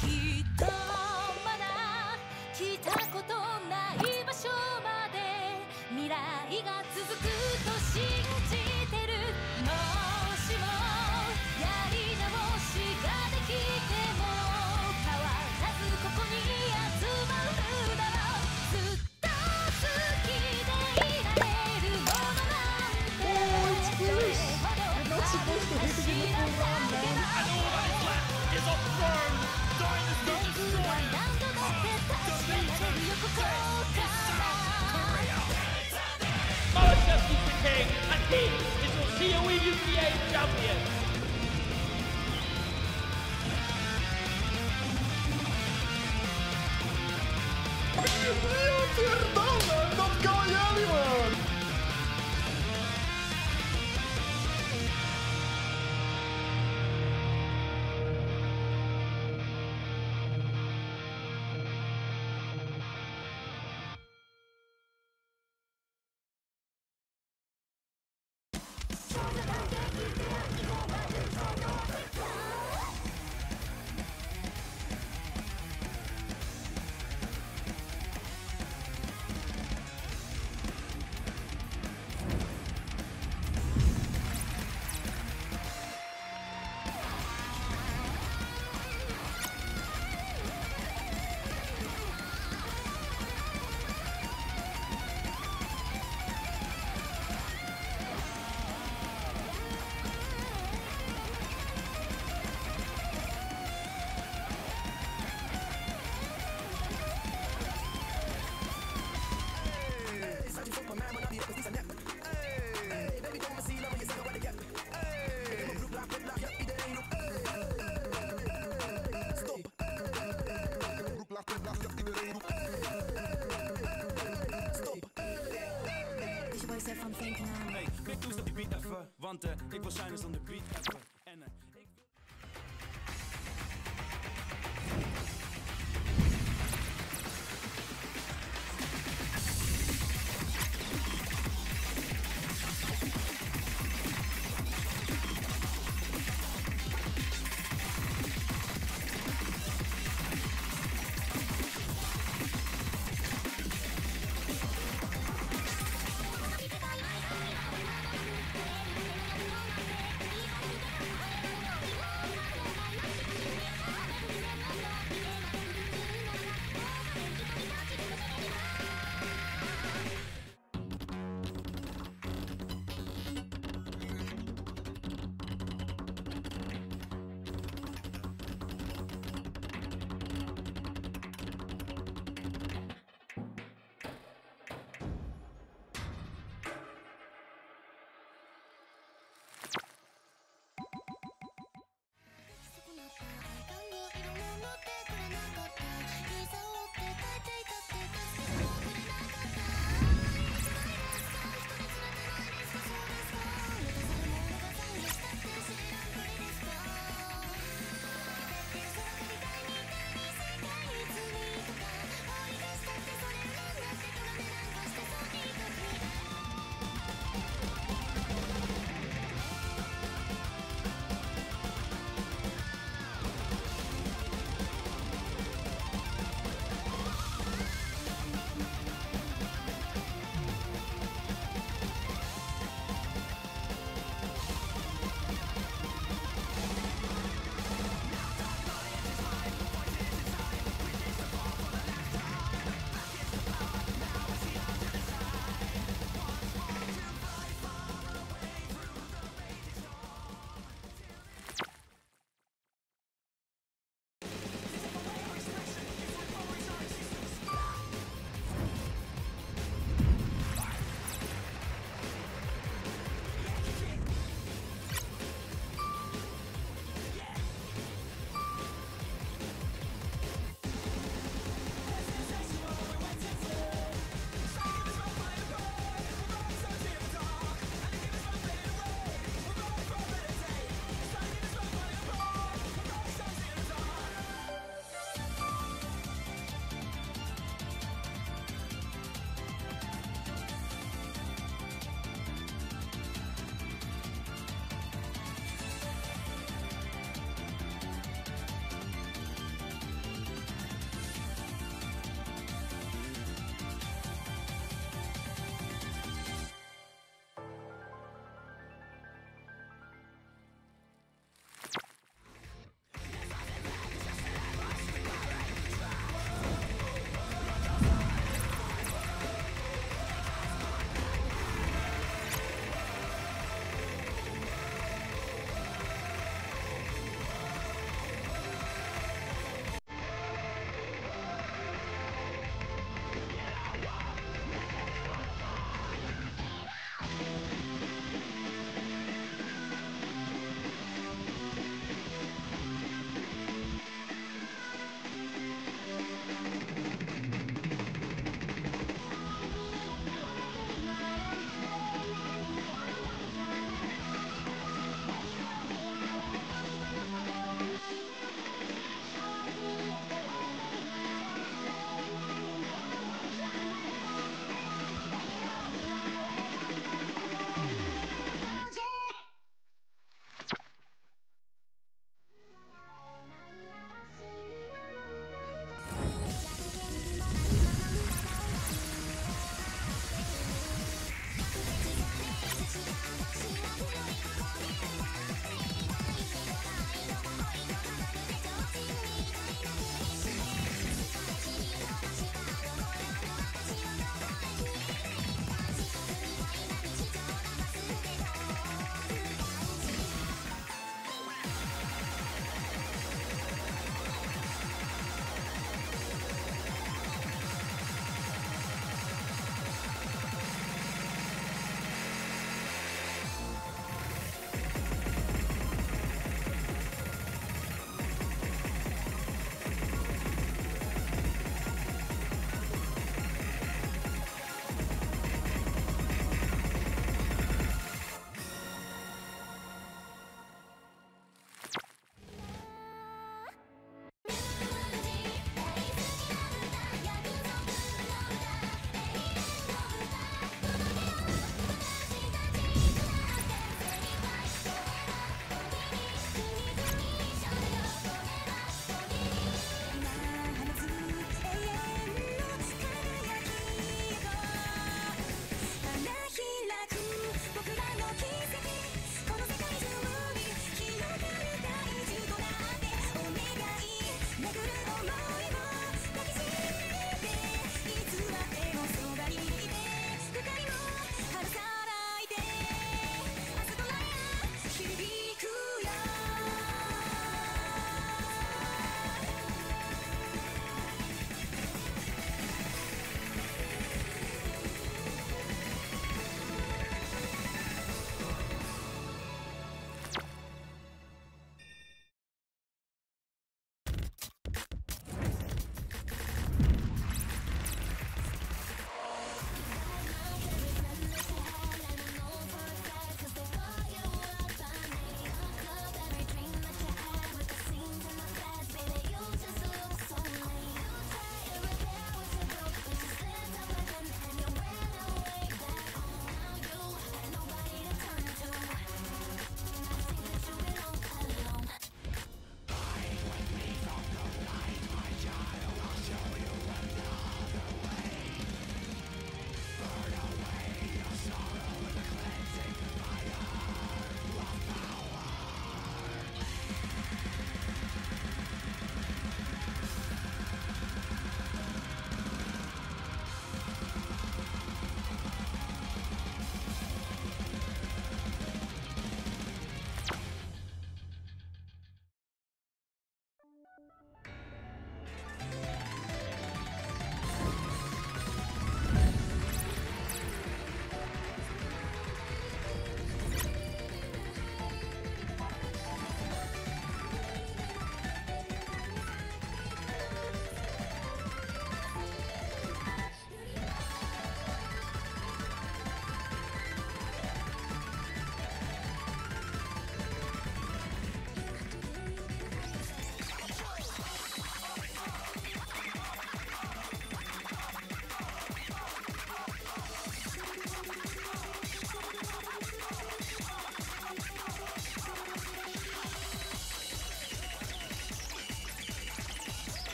きっとまだ来たことない場所まで未来が続くと信じてる。もしもやり直しができても変わらずここに集まるだろう。ずっと好きでいられるものなんてどれほどあるか知らないけど何度だって確かめるよここから。Malaysia is the king, and he is your COE UCA champion. Ja pierdolę, no goniłem! Hey, ik doe die beat even, want ik wil shinen zonder beat even. En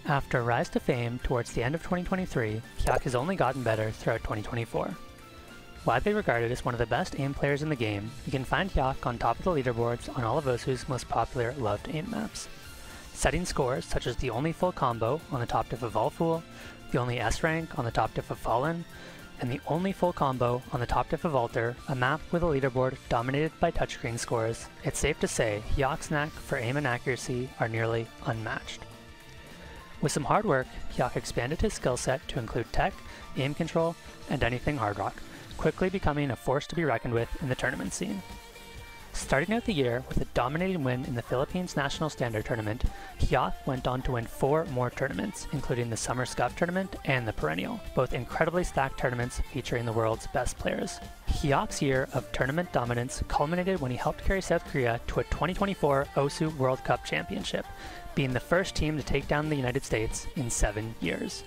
After a rise to fame towards the end of 2023, Hyak has only gotten better throughout 2024. Widely regarded as one of the best aim players in the game, you can find Hyak on top of the leaderboards on all of Osu's most popular loved aim maps. Setting scores such as the only full combo on the top diff of Volfool, the only S rank on the top diff of Fallen, and the only full combo on the top diff of Alter, a map with a leaderboard dominated by touchscreen scores, it's safe to say Hyak's knack for aim and accuracy are nearly unmatched. With some hard work, Hyak expanded his skill set to include tech, aim control, and anything hard rock, quickly becoming a force to be reckoned with in the tournament scene. Starting out the year with a dominating win in the Philippines National Standard Tournament, Hyak went on to win 4 more tournaments, including the Summer Scuff Tournament and the Perennial, both incredibly stacked tournaments featuring the world's best players. Hyak's year of tournament dominance culminated when he helped carry South Korea to a 2024 Osu World Cup Championship, being the first team to take down the United States in 7 years.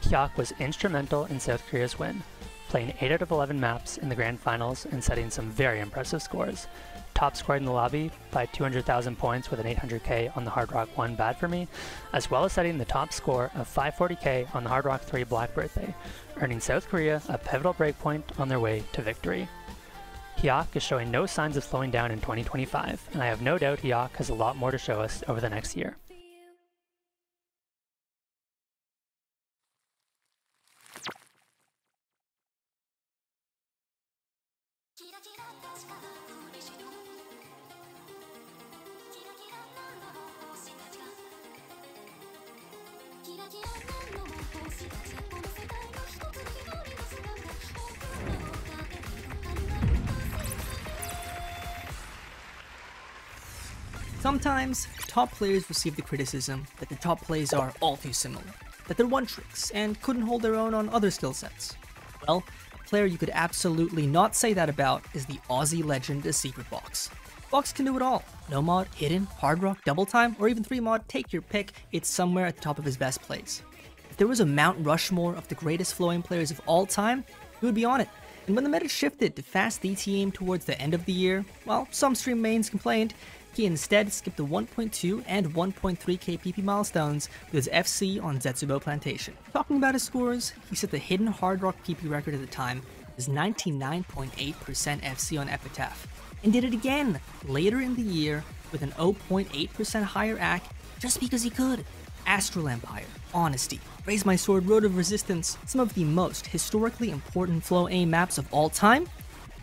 Hyak was instrumental in South Korea's win, playing 8 out of 11 maps in the grand finals and setting some very impressive scores. Top scored in the lobby by 200,000 points with an 800k on the Hard Rock 1 Bad For Me, as well as setting the top score of 540k on the Hard Rock 3 Black Birthday, earning South Korea a pivotal breakpoint on their way to victory. Hyak is showing no signs of slowing down in 2025, and I have no doubt Hyak has a lot more to show us over the next year. Sometimes, top players receive the criticism that the top plays are all too similar, that they're one-tricks and couldn't hold their own on other skill sets. Well, a player you could absolutely not say that about is the Aussie legend Secret Box. Box can do it all. No mod, hidden, hard rock, double time, or even 3 mod, take your pick, it's somewhere at the top of his best plays. If there was a Mount Rushmore of the greatest flowing players of all time, he would be on it. And when the meta shifted to fast DT aim towards the end of the year, well, some stream mains complained, he instead skipped the 1.2 and 1.3k PP milestones with his FC on Zetsubo Plantation. Talking about his scores, he set the hidden hard rock PP record at the time, his 99.8% FC on Epitaph, and did it again later in the year with an 0.8% higher AC just because he could. Astral Empire, Honesty, Raise My Sword, Road of Resistance, some of the most historically important flow aim maps of all time.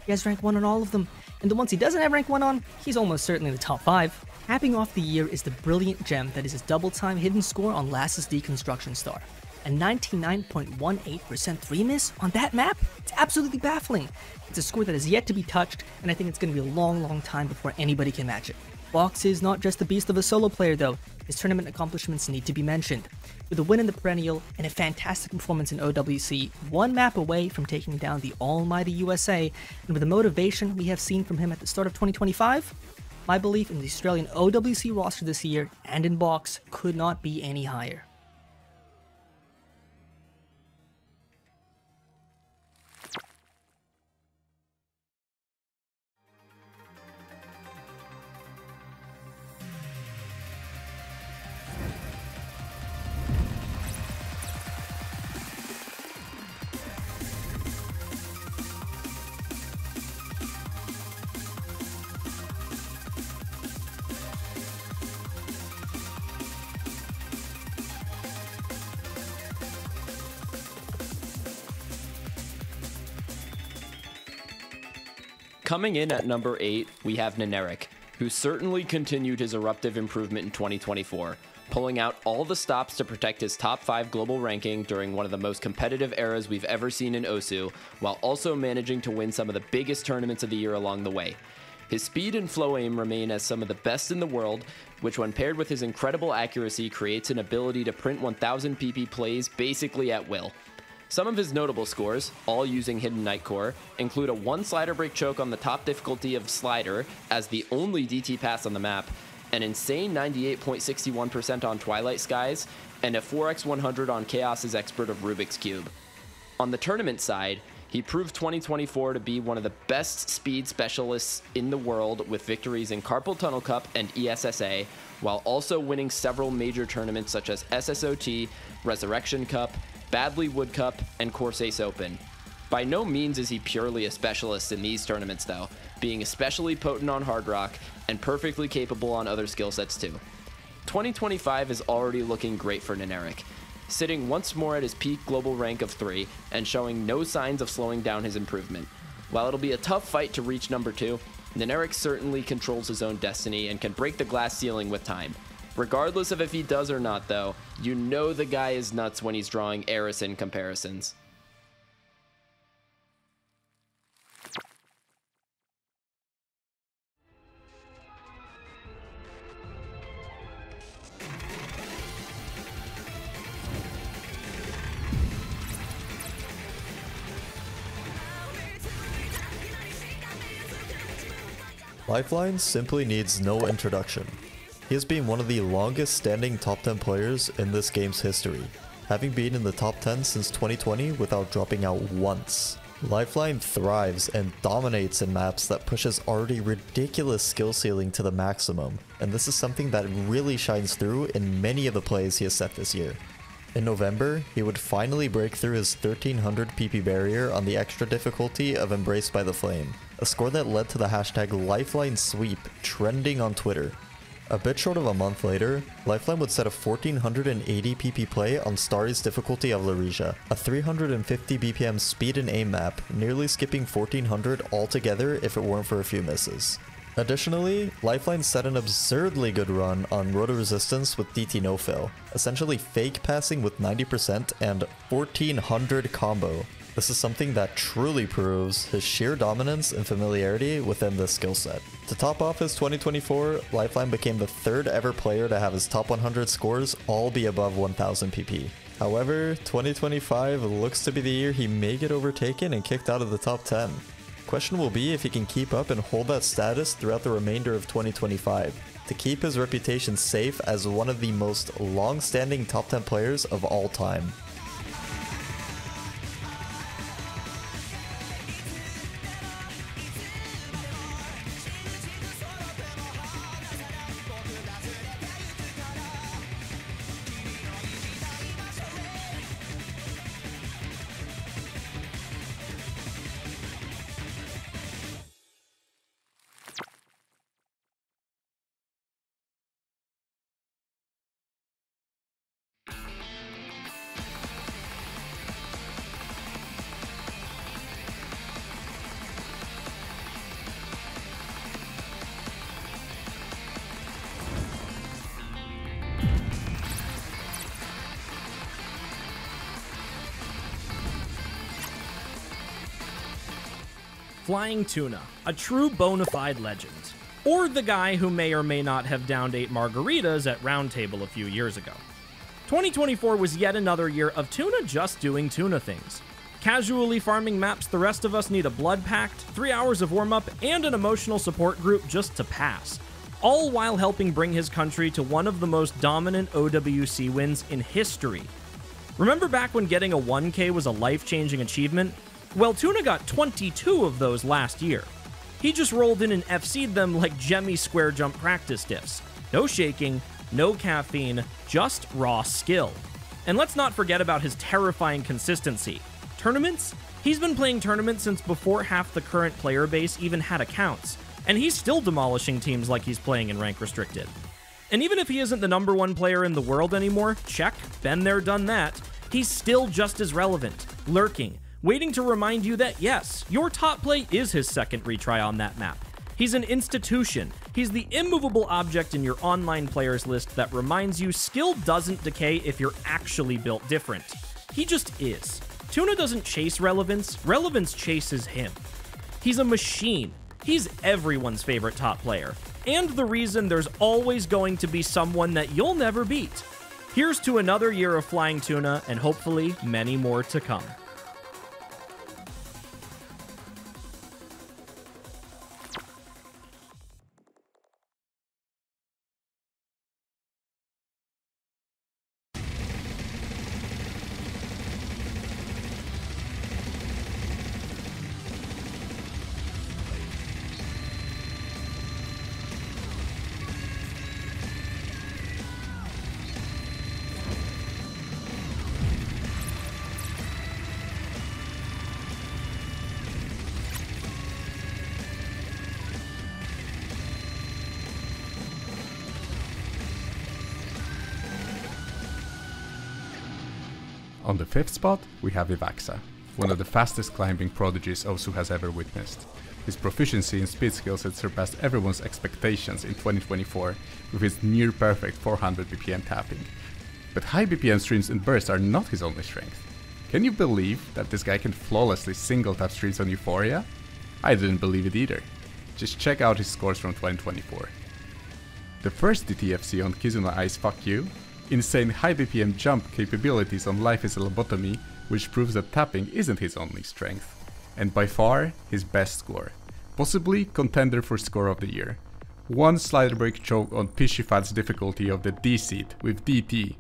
He has rank 1 on all of them, and the ones he doesn't have rank 1 on, he's almost certainly in the top 5. Capping off the year is the brilliant gem that is his double time hidden score on Lass's Deconstruction Star. A 99.18% 3 miss on that map? It's absolutely baffling. It's a score that is yet to be touched, and I think it's going to be a long time before anybody can match it. Box is not just the beast of a solo player though, his tournament accomplishments need to be mentioned. With a win in the Perennial and a fantastic performance in OWC, 1 map away from taking down the almighty USA, and with the motivation we have seen from him at the start of 2025, my belief in the Australian OWC roster this year and in Box could not be any higher. Coming in at number 8, we have Neneric, who certainly continued his eruptive improvement in 2024, pulling out all the stops to protect his top 5 global ranking during one of the most competitive eras we've ever seen in Osu, while also managing to win some of the biggest tournaments of the year along the way. His speed and flow aim remain as some of the best in the world, which when paired with his incredible accuracy creates an ability to print 1000 PP plays basically at will. Some of his notable scores, all using Hidden Night Core, include a 1 slider break choke on the top difficulty of Slider as the only DT pass on the map, an insane 98.61% on Twilight Skies, and a 4x100 on Chaos's Expert of Rubik's Cube. On the tournament side, he proved 2024 to be one of the best speed specialists in the world with victories in Carpal Tunnel Cup and ESSA, while also winning several major tournaments such as SSOT, Resurrection Cup, Badley Wood Cup, and Course Ace Open. By no means is he purely a specialist in these tournaments though, being especially potent on Hard Rock and perfectly capable on other skill sets too. 2025 is already looking great for Neneric, sitting once more at his peak global rank of 3 and showing no signs of slowing down his improvement. While it'll be a tough fight to reach number 2, Neneric certainly controls his own destiny and can break the glass ceiling with time. Regardless of if he does or not though, you know the guy is nuts when he's drawing Arison comparisons. Lifeline simply needs no introduction. He has been one of the longest standing top 10 players in this game's history, having been in the top 10 since 2020 without dropping out once. Lifeline thrives and dominates in maps that push his already ridiculous skill ceiling to the maximum, and this is something that really shines through in many of the plays he has set this year. In November, he would finally break through his 1300 PP barrier on the extra difficulty of Embraced by the Flame, a score that led to the hashtag Lifeline Sweep trending on Twitter. A bit short of a month later, Lifeline would set a 1480 PP play on Starry's difficulty of Larisia, a 350 BPM speed and aim map, nearly skipping 1400 altogether if it weren't for a few misses. Additionally, Lifeline set an absurdly good run on Roto Resistance with DT no fail, essentially fake passing with 90% and 1400 combo. This is something that truly proves his sheer dominance and familiarity within this skill set. To top off his 2024, Lifeline became the 3rd ever player to have his top 100 scores all be above 1000 PP. However, 2025 looks to be the year he may get overtaken and kicked out of the top 10. Question will be if he can keep up and hold that status throughout the remainder of 2025, to keep his reputation safe as one of the most long-standing top 10 players of all time. Flying Tuna, a true bona fide legend. Or the guy who may or may not have downed 8 margaritas at Roundtable a few years ago. 2024 was yet another year of Tuna just doing Tuna things. Casually farming maps the rest of us need a blood pact, 3 hours of warm-up, and an emotional support group just to pass. All while helping bring his country to one of the most dominant OWC wins in history. Remember back when getting a 1K was a life-changing achievement? Well, Tuna got 22 of those last year. He just rolled in and FC'd them like Jemmy square jump practice diffs. No shaking, no caffeine, just raw skill. And let's not forget about his terrifying consistency. Tournaments? He's been playing tournaments since before half the current player base even had accounts, and he's still demolishing teams like he's playing in rank restricted. And even if he isn't the #1 player in the world anymore, check, been there, done that, he's still just as relevant, lurking, waiting to remind you that yes, your top play is his second retry on that map. He's an institution. He's the immovable object in your online players list that reminds you skill doesn't decay if you're actually built different. He just is. Tuna doesn't chase relevance, relevance chases him. He's a machine. He's everyone's favorite top player, and the reason there's always going to be someone that you'll never beat. Here's to another year of flying Tuna, and hopefully many more to come. On the 5th spot, we have Ivaxa, one of the fastest climbing prodigies Osu has ever witnessed. His proficiency in speed skills had surpassed everyone's expectations in 2024 with his near-perfect 400 BPM tapping. But high BPM streams and bursts are not his only strength. Can you believe that this guy can flawlessly single-tap streams on Euphoria? I didn't believe it either. Just check out his scores from 2024. The first DTFC on Kizuna Ice Fuck You, insane high BPM jump capabilities on Life is a Lobotomy, which proves that tapping isn't his only strength. And by far, his best score. Possibly contender for score of the year. One slider break choke on Pishifat's difficulty of the D seed with DT.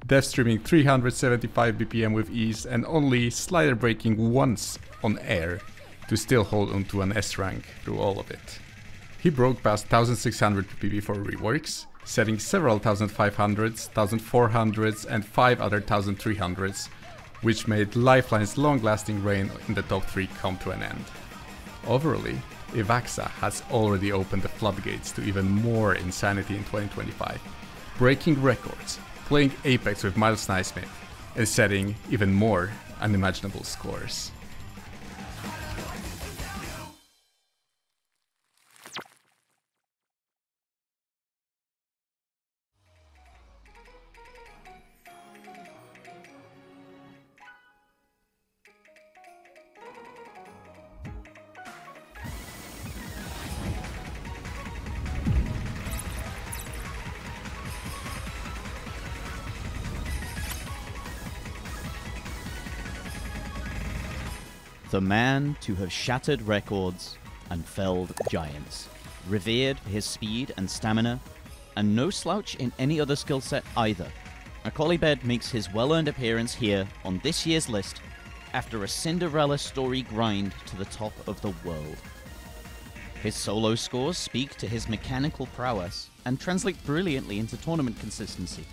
Dev streaming 375 BPM with ease and only slider breaking once on air to still hold on to an S rank through all of it. He broke past 1600 PB for reworks, setting several 1500s, 1400s and 5 other 1300s, which made Lifeline's long-lasting reign in the top 3 come to an end. Overall, Ivaxa has already opened the floodgates to even more insanity in 2025, breaking records, playing Apex with Miles Naismith, and setting even more unimaginable scores. The man to have shattered records and felled giants. Revered for his speed and stamina, and no slouch in any other skill set either. Akolibed makes his well-earned appearance here on this year's list after a Cinderella story grind to the top of the world. His solo scores speak to his mechanical prowess and translate brilliantly into tournament consistency,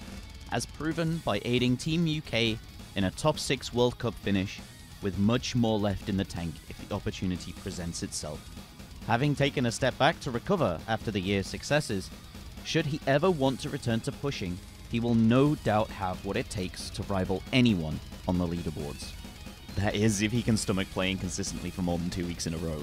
as proven by aiding Team UK in a top 6 World Cup finish with much more left in the tank if the opportunity presents itself. Having taken a step back to recover after the year's successes, should he ever want to return to pushing, he will no doubt have what it takes to rival anyone on the leaderboards. That is, if he can stomach playing consistently for more than 2 weeks in a row.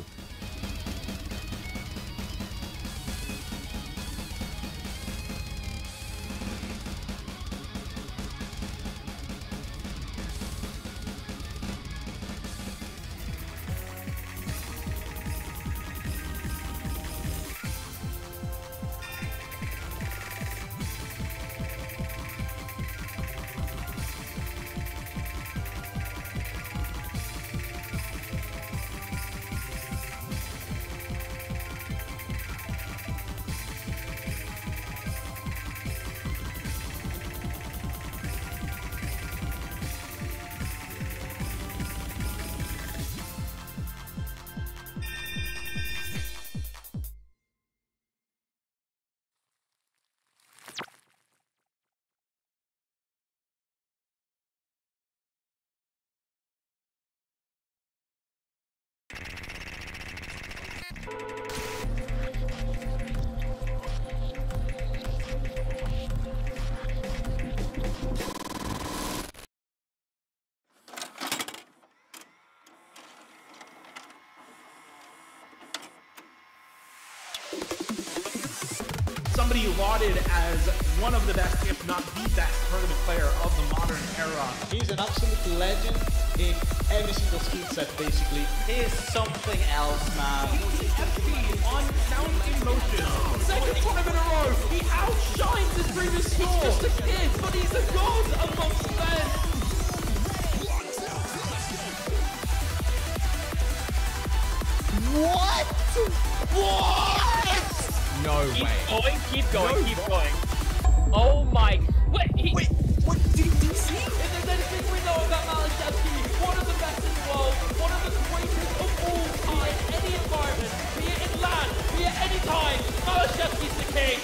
somebody lauded as one of the best, if not the best, tournament player of the modern era. He's an absolute legend in every single skill set, basically. He is something else, man. On Sound in Motion. Second tournament in a row. He outshines his previous score. He's just a kid, but he's a god amongst men. What? What? No way. Keep going. Oh my. Wait, what did he see? If there's anything we know about Malashevsky, one of the best in the world, one of the greatest of all time, any environment, be it in land, be it any time, Malashevsky's the king.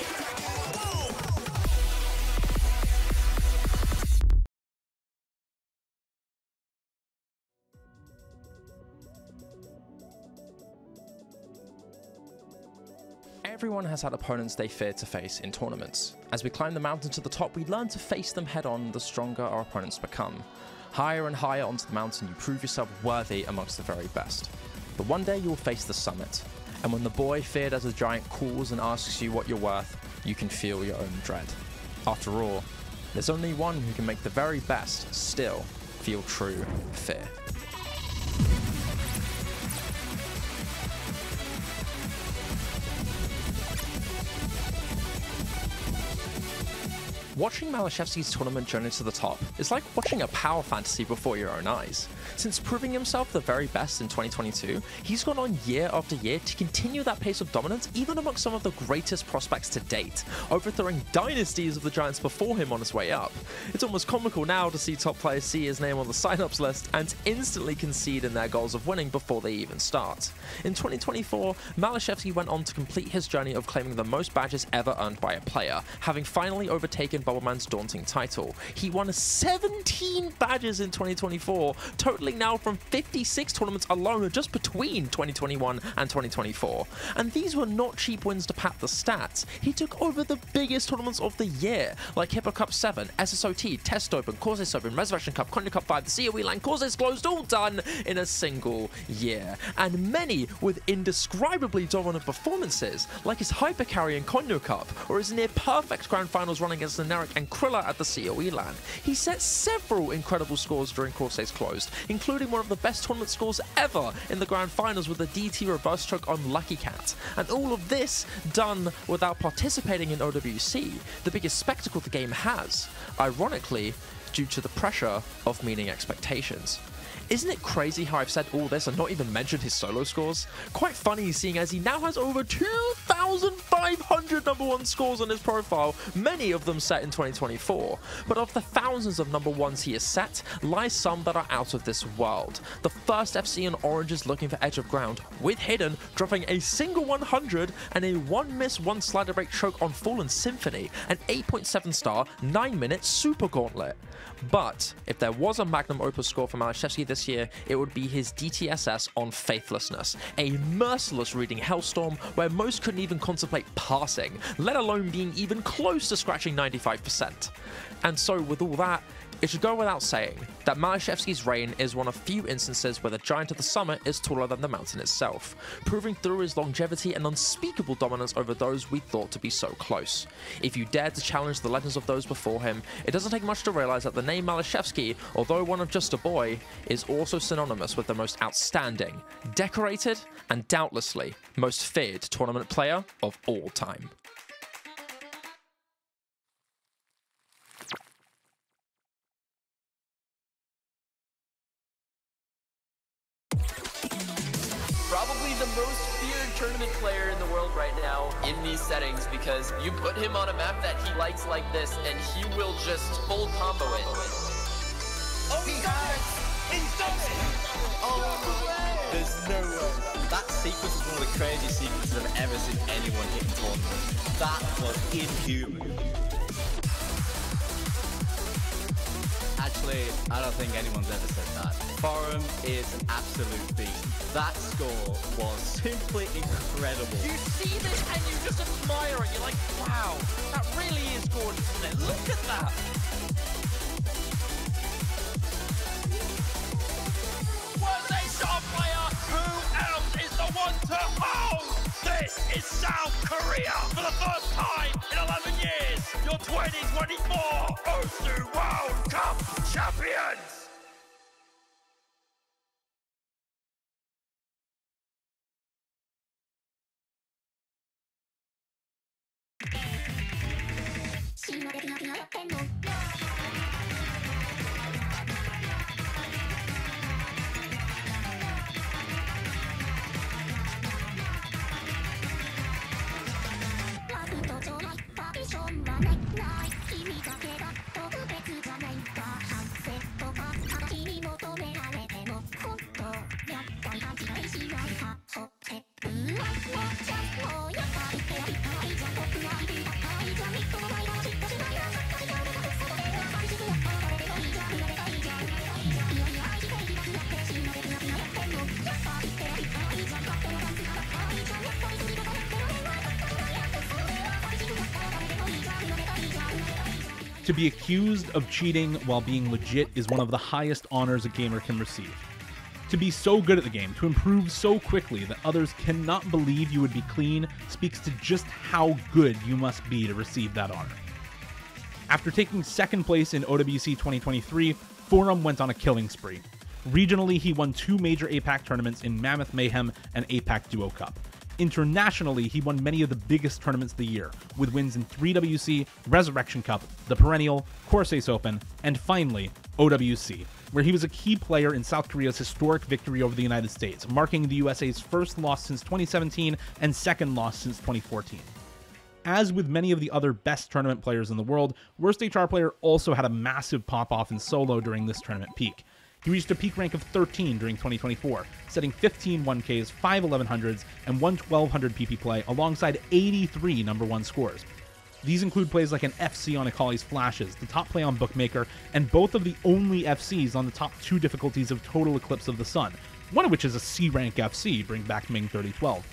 Everyone has had opponents they feared to face in tournaments. As we climb the mountain to the top, we learn to face them head on the stronger our opponents become. Higher and higher onto the mountain, you prove yourself worthy amongst the very best. But one day you will face the summit, and when the boy feared as a giant calls and asks you what you're worth, you can feel your own dread. After all, there's only one who can make the very best still feel true fear. Watching Malashevsky's tournament journey to the top is like watching a power fantasy before your own eyes. Since proving himself the very best in 2022, he's gone on year after year to continue that pace of dominance even amongst some of the greatest prospects to date, overthrowing dynasties of the giants before him on his way up. It's almost comical now to see top players see his name on the sign-ups list and instantly concede in their goals of winning before they even start. In 2024, Malashevsky went on to complete his journey of claiming the most badges ever earned by a player, having finally overtaken Bubbleman's daunting title. He won 17 badges in 2024, totaling now from 56 tournaments alone just between 2021 and 2024. And these were not cheap wins to pad the stats. He took over the biggest tournaments of the year, like Hippo Cup 7, SSOT, Test Open, Corsairs Open, Resurrection Cup, Konya Cup 5, the COE Line, Corsairs Closed, all done in a single year. And many with indescribably dominant performances, like his Hyper Carry in Konya Cup, or his near-perfect Grand Finals run against Neneric and Krilla at the COE LAN. He set several incredible scores during Corsairs Closed, including one of the best tournament scores ever in the Grand Finals with a DT reverse choke on Lucky Cat. And all of this done without participating in OWC, the biggest spectacle the game has, ironically due to the pressure of meeting expectations. Isn't it crazy how I've said all this and not even mentioned his solo scores? Quite funny seeing as he now has over 2,500 #1 scores on his profile, many of them set in 2024. But of the thousands of #1s he has set, lie some that are out of this world. The first FC in Oranges looking for Edge of Ground, with Hidden dropping a single 100 and a 1 miss 1 slider break choke on Fallen Symphony, an 8.7 star 9-minute Super Gauntlet. But if there was a magnum opus score for Malashevsky this year, it would be his DTSS on Faithlessness, a merciless reading hellstorm where most couldn't even contemplate passing, let alone being even close to scratching 95%. And so with all that, it should go without saying that Malashevsky's reign is one of few instances where the giant of the summit is taller than the mountain itself, proving through his longevity and unspeakable dominance over those we thought to be so close. If you dare to challenge the legends of those before him, it doesn't take much to realize that the name Malashevsky, although one of just a boy, is also synonymous with the most outstanding, decorated, and doubtlessly most feared tournament player of all time. Probably the most feared tournament player in the world right now in these settings, because you put him on a map that he likes like this and he will just full combo it. Oh, he's done it! He's done it! Oh, there's no way. That sequence is one of the craziest sequences I've ever seen anyone hit in tournament. That was inhuman. Actually, I don't think anyone's ever said that. Forum is an absolute beast. That score was simply incredible. You see this and you just admire it. You're like, wow, that really is gorgeous, isn't it? Look at that. Was a star player. Who else is the one to hold? This is South Korea. Korea for the first time in 11 years, your 2024 Osu World Cup champions! To be accused of cheating while being legit is one of the highest honors a gamer can receive. To be so good at the game, to improve so quickly that others cannot believe you would be clean, speaks to just how good you must be to receive that honor. After taking second place in OWC 2023, Forum went on a killing spree. Regionally, he won 2 major APAC tournaments in Mammoth Mayhem and APAC Duo Cup. Internationally, he won many of the biggest tournaments of the year, with wins in 3WC, Resurrection Cup, the Perennial, Corsace Open, and finally, OWC, where he was a key player in South Korea's historic victory over the United States, marking the USA's first loss since 2017 and second loss since 2014. As with many of the other best tournament players in the world, Worst HR Player also had a massive pop-off in solo during this tournament peak. He reached a peak rank of 13 during 2024, setting 15 1Ks, 5 1100s, and 1 1200 PP play alongside 83 number 1 scores. These include plays like an FC on Akali's Flashes, the top play on Bookmaker, and both of the only FCs on the top 2 difficulties of Total Eclipse of the Sun, one of which is a C-rank FC, bring back Ming 3012.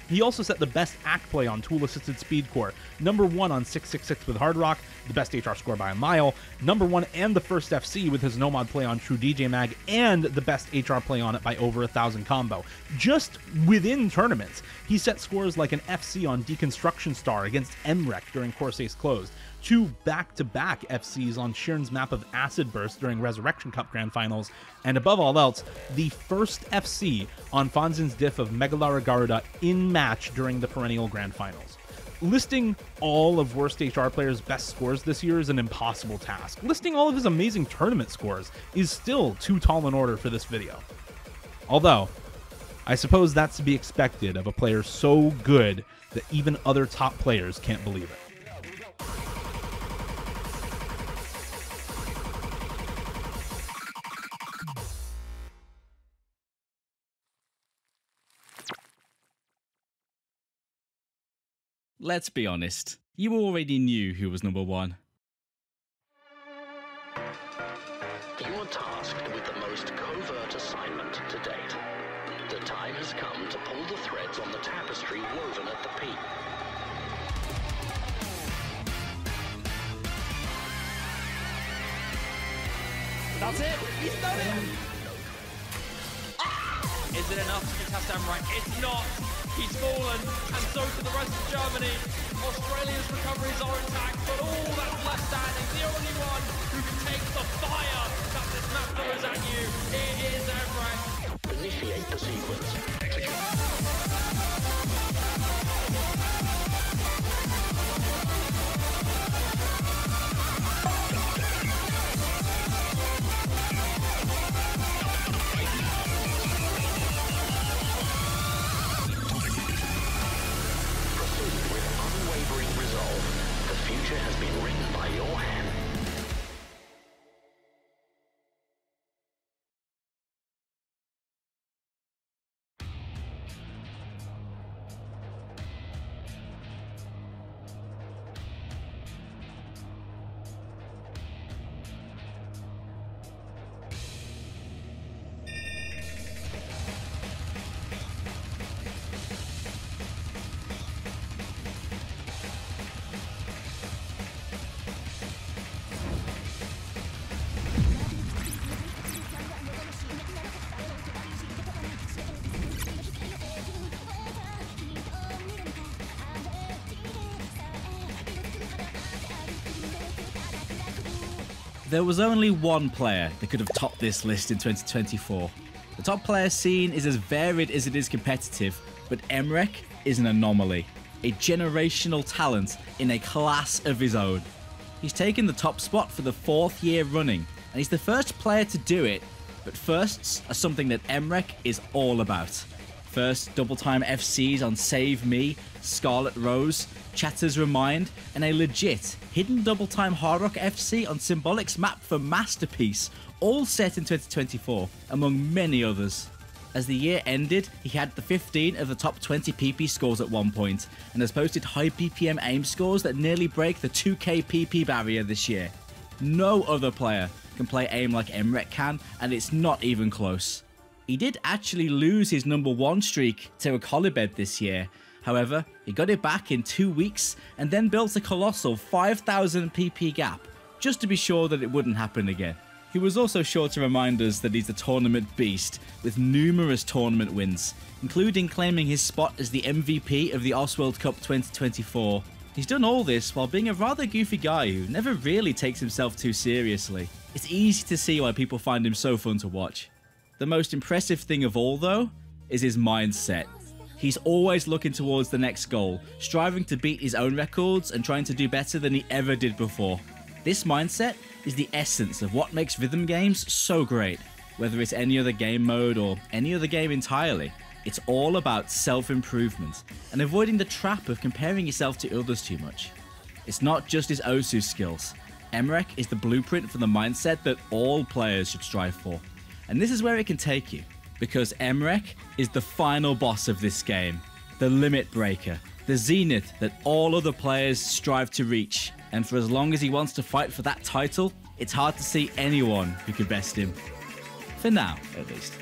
He also set the best act play on tool-assisted speedcore, number 1 on 666 with Hard Rock, the best HR score by a mile, number 1 and the first FC with his no-mod play on True DJ Mag, and the best HR play on it by over 1,000 combo. Just within tournaments, he set scores like an FC on Deconstruction Star against MREC during Corsace Closed, 2 back-to-back FCs on Sheern's map of Acid Burst during Resurrection Cup Grand Finals, and above all else, the first FC on Fanzin's diff of Megalara Garuda in match during the Perennial Grand Finals. Listing all of Worst HR Player's best scores this year is an impossible task. Listing all of his amazing tournament scores is still too tall an order for this video. Although, I suppose that's to be expected of a player so good that even other top players can't believe it. Let's be honest, you already knew who was number 1. You are tasked with the most covert assignment to date. The time has come to pull the threads on the tapestry woven at the peak. That's it! He's done it! Is it enough to get Hassan right? It's not! He's fallen, and so to the rest of Germany. Australia's recoveries are intact, but all that's left standing, the only one who can take the fire that this map throws at you, it is Emrek. Initiate the sequence. Execute. The future There was only one player that could have topped this list in 2024. The top player scene is as varied as it is competitive, but Emrek is an anomaly, a generational talent in a class of his own. He's taken the top spot for the 4th year running, and he's the first player to do it, but firsts are something that Emrek is all about. First double time FCs on Save Me, Scarlet Rose, Chatter's Remind, and a legit hidden double time Hard Rock FC on Symbolic's map for Masterpiece, all set in 2024, among many others. As the year ended, he had the 15 of the top 20 PP scores at one point, and has posted high BPM aim scores that nearly break the 2k PP barrier this year. No other player can play aim like Emrek can, and it's not even close. He did actually lose his #1 streak to Akolibed this year. However, he got it back in 2 weeks and then built a colossal 5,000 PP gap, just to be sure that it wouldn't happen again. He was also sure to remind us that he's a tournament beast, with numerous tournament wins, including claiming his spot as the MVP of the Osworld Cup 2024. He's done all this while being a rather goofy guy who never really takes himself too seriously. It's easy to see why people find him so fun to watch. The most impressive thing of all, though, is his mindset. He's always looking towards the next goal, striving to beat his own records and trying to do better than he ever did before. This mindset is the essence of what makes rhythm games so great. Whether it's any other game mode or any other game entirely, it's all about self-improvement and avoiding the trap of comparing yourself to others too much. It's not just his Osu skills. Emrek is the blueprint for the mindset that all players should strive for. And this is where it can take you, because Emrek is the final boss of this game, the limit breaker, the zenith that all other players strive to reach. And for as long as he wants to fight for that title, it's hard to see anyone who could best him. For now, at least.